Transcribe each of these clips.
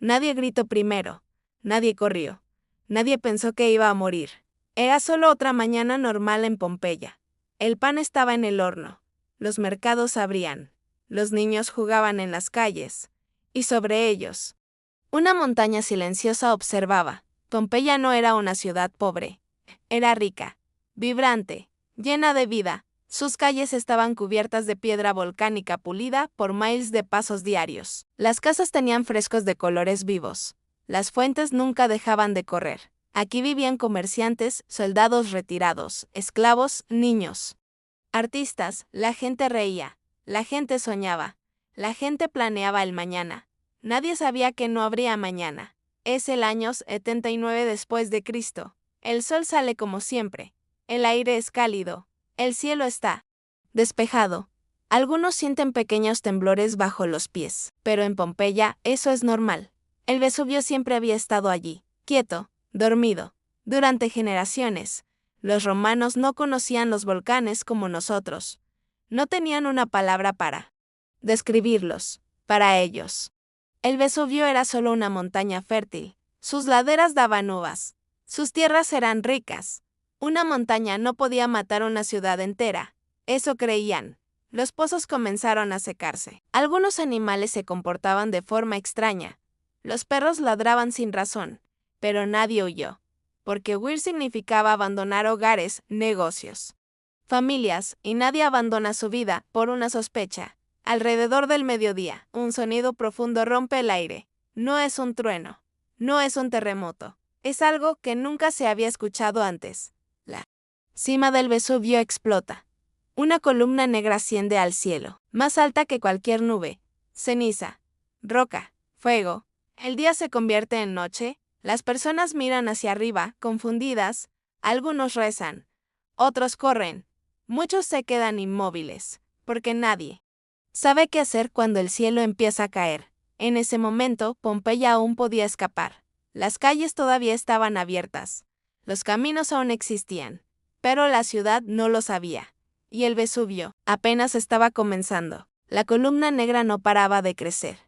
Nadie gritó primero. Nadie corrió. Nadie pensó que iba a morir. Era solo otra mañana normal en Pompeya. El pan estaba en el horno. Los mercados abrían. Los niños jugaban en las calles. Y sobre ellos, una montaña silenciosa observaba. Pompeya no era una ciudad pobre. Era rica, vibrante, llena de vida. Sus calles estaban cubiertas de piedra volcánica pulida por miles de pasos diarios. Las casas tenían frescos de colores vivos. Las fuentes nunca dejaban de correr. Aquí vivían comerciantes, soldados retirados, esclavos, niños, artistas. La gente reía, la gente soñaba, la gente planeaba el mañana. Nadie sabía que no habría mañana. Es el año 79 después de Cristo. El sol sale como siempre. El aire es cálido. El cielo está despejado. Algunos sienten pequeños temblores bajo los pies, pero en Pompeya eso es normal. El Vesubio siempre había estado allí, quieto, dormido. Durante generaciones, los romanos no conocían los volcanes como nosotros. No tenían una palabra para describirlos. Para ellos, el Vesubio era solo una montaña fértil. Sus laderas daban uvas. Sus tierras eran ricas. Una montaña no podía matar una ciudad entera. Eso creían. Los pozos comenzaron a secarse. Algunos animales se comportaban de forma extraña. Los perros ladraban sin razón, pero nadie huyó, porque huir significaba abandonar hogares, negocios, familias, y nadie abandona su vida por una sospecha. Alrededor del mediodía, un sonido profundo rompe el aire. No es un trueno, no es un terremoto, es algo que nunca se había escuchado antes. La cima del Vesubio explota. Una columna negra asciende al cielo, más alta que cualquier nube. Ceniza, roca, fuego. El día se convierte en noche. Las personas miran hacia arriba, confundidas. Algunos rezan, otros corren. Muchos se quedan inmóviles, porque nadie sabe qué hacer cuando el cielo empieza a caer. En ese momento, Pompeya aún podía escapar. Las calles todavía estaban abiertas. Los caminos aún existían, pero la ciudad no lo sabía. Y el Vesubio apenas estaba comenzando. La columna negra no paraba de crecer.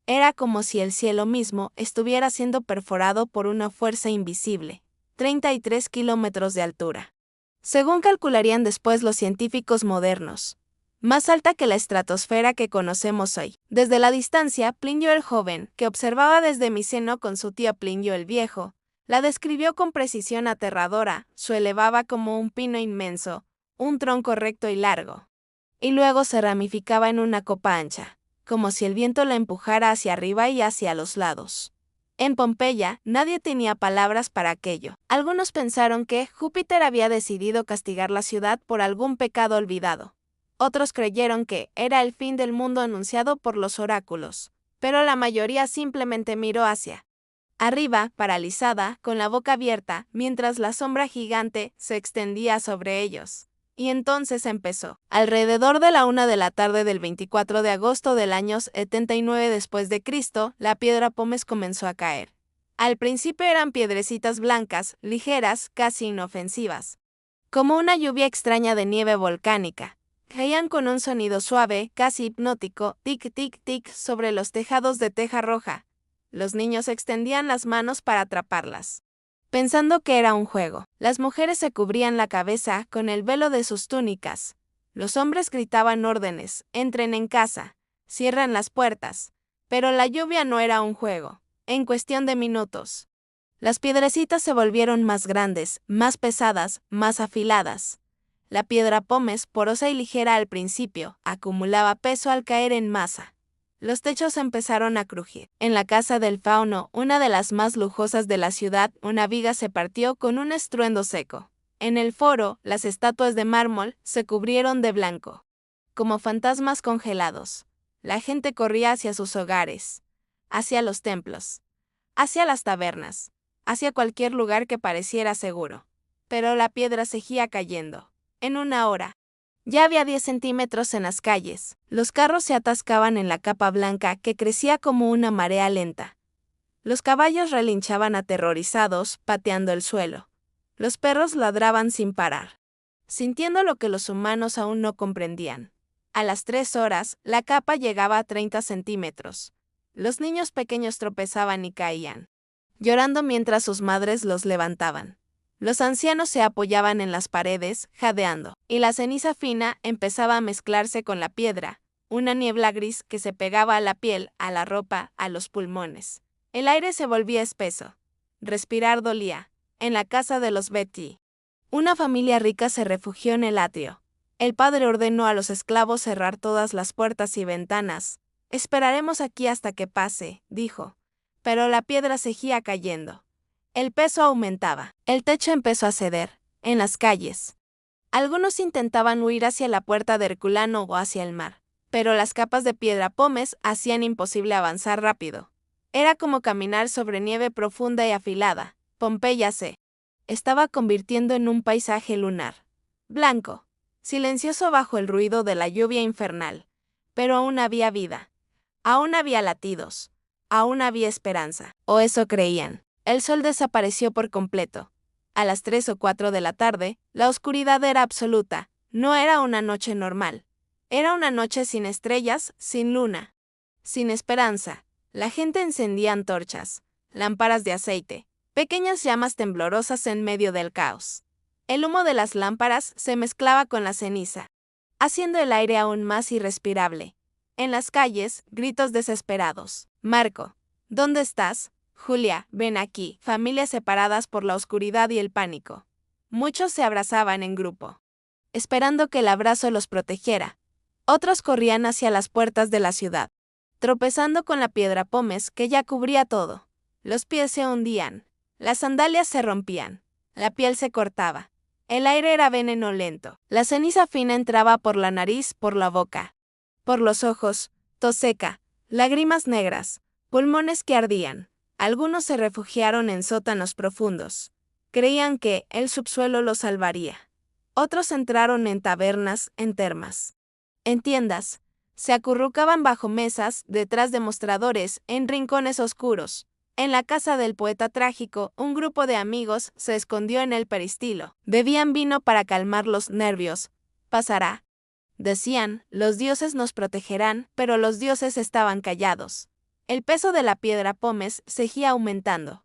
Era como si el cielo mismo estuviera siendo perforado por una fuerza invisible. 33 kilómetros de altura. Según calcularían después los científicos modernos, más alta que la estratosfera que conocemos hoy. Desde la distancia, Plinio el joven, que observaba desde Miceno con su tío Plinio el viejo, la describió con precisión aterradora. Se elevaba como un pino inmenso, un tronco recto y largo, y luego se ramificaba en una copa ancha, como si el viento la empujara hacia arriba y hacia los lados. En Pompeya, nadie tenía palabras para aquello. Algunos pensaron que Júpiter había decidido castigar la ciudad por algún pecado olvidado. Otros creyeron que era el fin del mundo anunciado por los oráculos, pero la mayoría simplemente miró hacia arriba, paralizada, con la boca abierta, mientras la sombra gigante se extendía sobre ellos. Y entonces empezó. Alrededor de la 1 de la tarde del 24 de agosto del año 79 después de Cristo, la piedra pómez comenzó a caer. Al principio eran piedrecitas blancas, ligeras, casi inofensivas, como una lluvia extraña de nieve volcánica. Caían con un sonido suave, casi hipnótico, tic tic tic sobre los tejados de teja roja. Los niños extendían las manos para atraparlas, pensando que era un juego. Las mujeres se cubrían la cabeza con el velo de sus túnicas. Los hombres gritaban órdenes: entren en casa, cierran las puertas. Pero la lluvia no era un juego. En cuestión de minutos, las piedrecitas se volvieron más grandes, más pesadas, más afiladas. La piedra pómez, porosa y ligera al principio, acumulaba peso al caer en masa. Los techos empezaron a crujir. En la casa del fauno, una de las más lujosas de la ciudad, una viga se partió con un estruendo seco. En el foro, las estatuas de mármol se cubrieron de blanco, como fantasmas congelados. La gente corría hacia sus hogares, hacia los templos, hacia las tabernas, hacia cualquier lugar que pareciera seguro. Pero la piedra seguía cayendo. En una hora, ya había 10 centímetros en las calles. Los carros se atascaban en la capa blanca que crecía como una marea lenta. Los caballos relinchaban aterrorizados, pateando el suelo. Los perros ladraban sin parar, sintiendo lo que los humanos aún no comprendían. A las 3 horas, la capa llegaba a 30 centímetros. Los niños pequeños tropezaban y caían, llorando mientras sus madres los levantaban. Los ancianos se apoyaban en las paredes, jadeando, y la ceniza fina empezaba a mezclarse con la piedra, una niebla gris que se pegaba a la piel, a la ropa, a los pulmones. El aire se volvía espeso. Respirar dolía. En la casa de los Betty, una familia rica se refugió en el atrio. El padre ordenó a los esclavos cerrar todas las puertas y ventanas. Esperaremos aquí hasta que pase, dijo. Pero la piedra seguía cayendo. El peso aumentaba. El techo empezó a ceder. En las calles, algunos intentaban huir hacia la puerta de Herculano o hacia el mar, pero las capas de piedra pómez hacían imposible avanzar rápido. Era como caminar sobre nieve profunda y afilada. Pompeya se estaba convirtiendo en un paisaje lunar. Blanco, silencioso bajo el ruido de la lluvia infernal. Pero aún había vida. Aún había latidos. Aún había esperanza. O eso creían. El sol desapareció por completo. A las 3 o 4 de la tarde, la oscuridad era absoluta. No era una noche normal. Era una noche sin estrellas, sin luna, sin esperanza. La gente encendía antorchas, lámparas de aceite, pequeñas llamas temblorosas en medio del caos. El humo de las lámparas se mezclaba con la ceniza, haciendo el aire aún más irrespirable. En las calles, gritos desesperados. Marco, ¿dónde estás? Julia, ven aquí. Familias separadas por la oscuridad y el pánico. Muchos se abrazaban en grupo, esperando que el abrazo los protegiera. Otros corrían hacia las puertas de la ciudad, tropezando con la piedra pómez que ya cubría todo. Los pies se hundían, las sandalias se rompían, la piel se cortaba. El aire era veneno lento. La ceniza fina entraba por la nariz, por la boca, por los ojos, tos seca, lágrimas negras, pulmones que ardían. Algunos se refugiaron en sótanos profundos. Creían que el subsuelo los salvaría. Otros entraron en tabernas, en termas, en tiendas. Se acurrucaban bajo mesas, detrás de mostradores, en rincones oscuros. En la casa del poeta trágico, un grupo de amigos se escondió en el peristilo. Bebían vino para calmar los nervios. Pasará. Decían, los dioses nos protegerán, pero los dioses estaban callados. El peso de la piedra pómez seguía aumentando.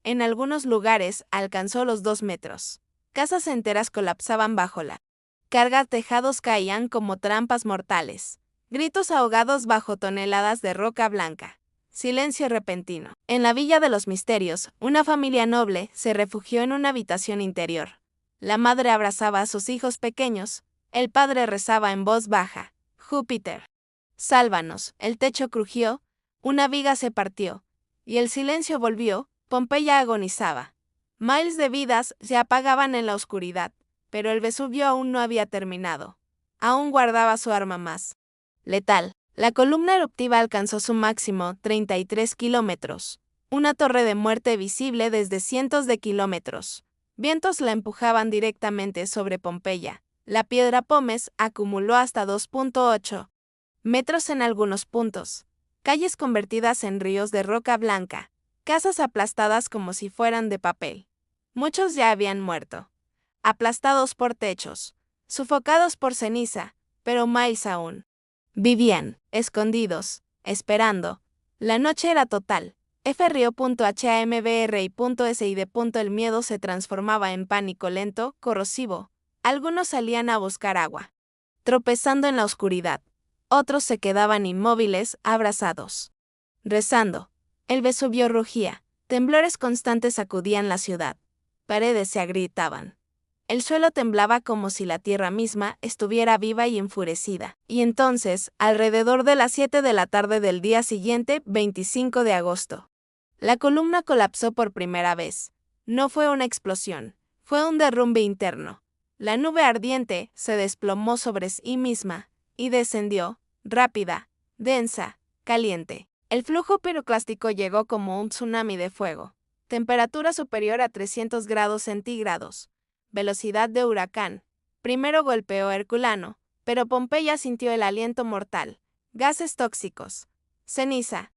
En algunos lugares alcanzó los 2 metros. Casas enteras colapsaban bajo la carga, tejados caían como trampas mortales. Gritos ahogados bajo toneladas de roca blanca. Silencio repentino. En la Villa de los Misterios, una familia noble se refugió en una habitación interior. La madre abrazaba a sus hijos pequeños. El padre rezaba en voz baja. Júpiter, sálvanos. El techo crujió. Una viga se partió, y el silencio volvió. Pompeya agonizaba. Miles de vidas se apagaban en la oscuridad, pero el Vesubio aún no había terminado. Aún guardaba su arma más letal. La columna eruptiva alcanzó su máximo, 33 kilómetros. Una torre de muerte visible desde cientos de kilómetros. Vientos la empujaban directamente sobre Pompeya. La piedra pómez acumuló hasta 2.8 metros en algunos puntos. Calles convertidas en ríos de roca blanca, casas aplastadas como si fueran de papel. Muchos ya habían muerto, aplastados por techos, sufocados por ceniza, pero Miles aún vivían, escondidos, esperando. La noche era total. FRIO.HAMBRI.SID. El miedo se transformaba en pánico lento, corrosivo. Algunos salían a buscar agua, tropezando en la oscuridad. Otros se quedaban inmóviles, abrazados, rezando. El Vesubio rugía. Temblores constantes sacudían la ciudad. Paredes se agrietaban. El suelo temblaba como si la tierra misma estuviera viva y enfurecida. Y entonces, alrededor de las 7 de la tarde del día siguiente, 25 de agosto, la columna colapsó por primera vez. No fue una explosión, fue un derrumbe interno. La nube ardiente se desplomó sobre sí misma y descendió, rápida, densa, caliente. El flujo piroclástico llegó como un tsunami de fuego. Temperatura superior a 300 grados centígrados. Velocidad de huracán. Primero golpeó Herculano, pero Pompeya sintió el aliento mortal. Gases tóxicos. Ceniza.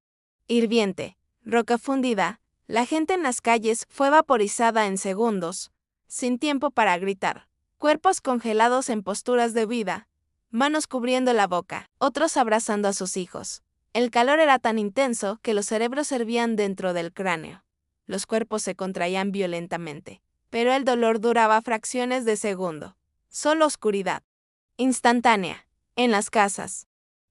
Hirviente. Roca fundida. La gente en las calles fue vaporizada en segundos, sin tiempo para gritar. Cuerpos congelados en posturas de vida. Manos cubriendo la boca, otros abrazando a sus hijos. El calor era tan intenso que los cerebros hervían dentro del cráneo. Los cuerpos se contraían violentamente, pero el dolor duraba fracciones de segundo. Solo oscuridad. Instantánea. En las casas.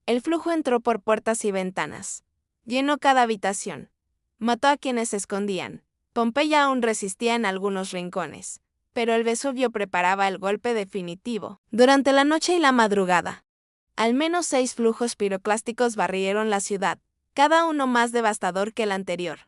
El flujo entró por puertas y ventanas. Llenó cada habitación. Mató a quienes se escondían. Pompeya aún resistía en algunos rincones, pero el Vesubio preparaba el golpe definitivo. Durante la noche y la madrugada, al menos 6 flujos piroclásticos barrieron la ciudad, cada uno más devastador que el anterior.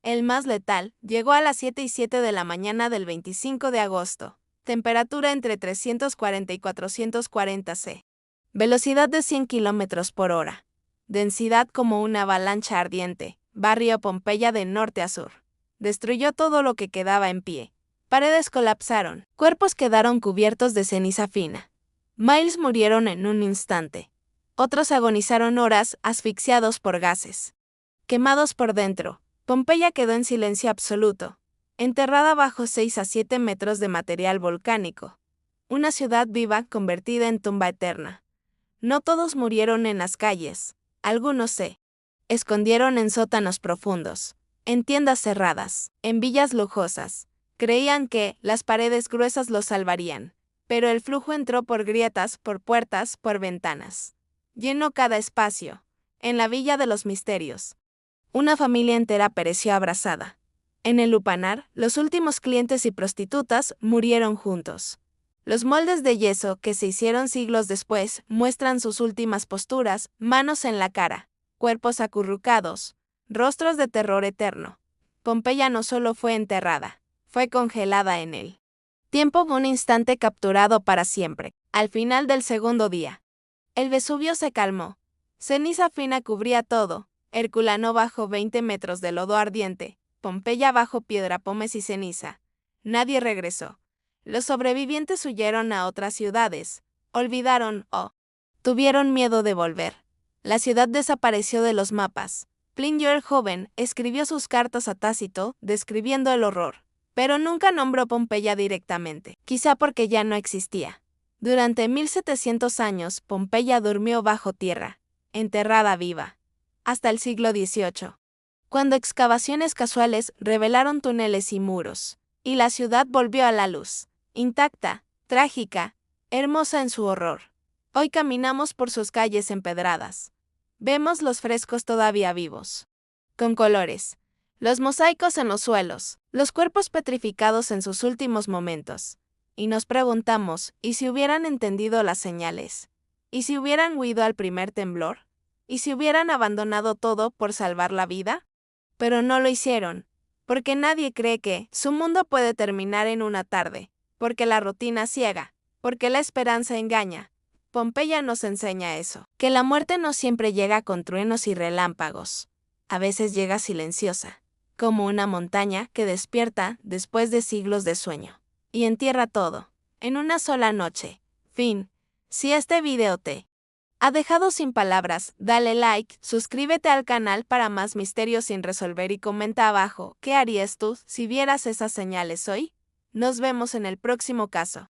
El más letal llegó a las 7:07 de la mañana del 25 de agosto. Temperatura entre 340 y 440 C. Velocidad de 100 km por hora. Densidad como una avalancha ardiente. Barrio Pompeya de norte a sur. Destruyó todo lo que quedaba en pie. Paredes colapsaron. Cuerpos quedaron cubiertos de ceniza fina. Miles murieron en un instante. Otros agonizaron horas, asfixiados por gases. Quemados por dentro, Pompeya quedó en silencio absoluto, enterrada bajo 6 a 7 metros de material volcánico. Una ciudad viva convertida en tumba eterna. No todos murieron en las calles, algunos se escondieron en sótanos profundos, en tiendas cerradas, en villas lujosas. Creían que las paredes gruesas los salvarían, pero el flujo entró por grietas, por puertas, por ventanas. Llenó cada espacio. En la Villa de los Misterios, una familia entera pereció abrazada. En el lupanar, los últimos clientes y prostitutas murieron juntos. Los moldes de yeso que se hicieron siglos después muestran sus últimas posturas, manos en la cara, cuerpos acurrucados, rostros de terror eterno. Pompeya no solo fue enterrada, fue congelada en el tiempo, un instante capturado para siempre. Al final del segundo día, el Vesubio se calmó. Ceniza fina cubría todo. Herculano bajo 20 metros de lodo ardiente. Pompeya bajo piedra, pomes y ceniza. Nadie regresó. Los sobrevivientes huyeron a otras ciudades. Olvidaron o tuvieron miedo de volver. La ciudad desapareció de los mapas. Plinio el joven escribió sus cartas a Tácito describiendo el horror, pero nunca nombró Pompeya directamente, quizá porque ya no existía. Durante 1700 años, Pompeya durmió bajo tierra, enterrada viva, hasta el siglo XVIII, cuando excavaciones casuales revelaron túneles y muros, y la ciudad volvió a la luz, intacta, trágica, hermosa en su horror. Hoy caminamos por sus calles empedradas. Vemos los frescos todavía vivos, con colores, los mosaicos en los suelos, los cuerpos petrificados en sus últimos momentos. Y nos preguntamos, ¿y si hubieran entendido las señales? ¿Y si hubieran huido al primer temblor? ¿Y si hubieran abandonado todo por salvar la vida? Pero no lo hicieron, porque nadie cree que su mundo puede terminar en una tarde, porque la rutina ciega, porque la esperanza engaña. Pompeya nos enseña eso, que la muerte no siempre llega con truenos y relámpagos. A veces llega silenciosa, como una montaña que despierta después de siglos de sueño. Y entierra todo, en una sola noche. Fin. Si este video te ha dejado sin palabras, dale like, suscríbete al canal para más misterios sin resolver y comenta abajo, ¿qué harías tú si vieras esas señales hoy? Nos vemos en el próximo caso.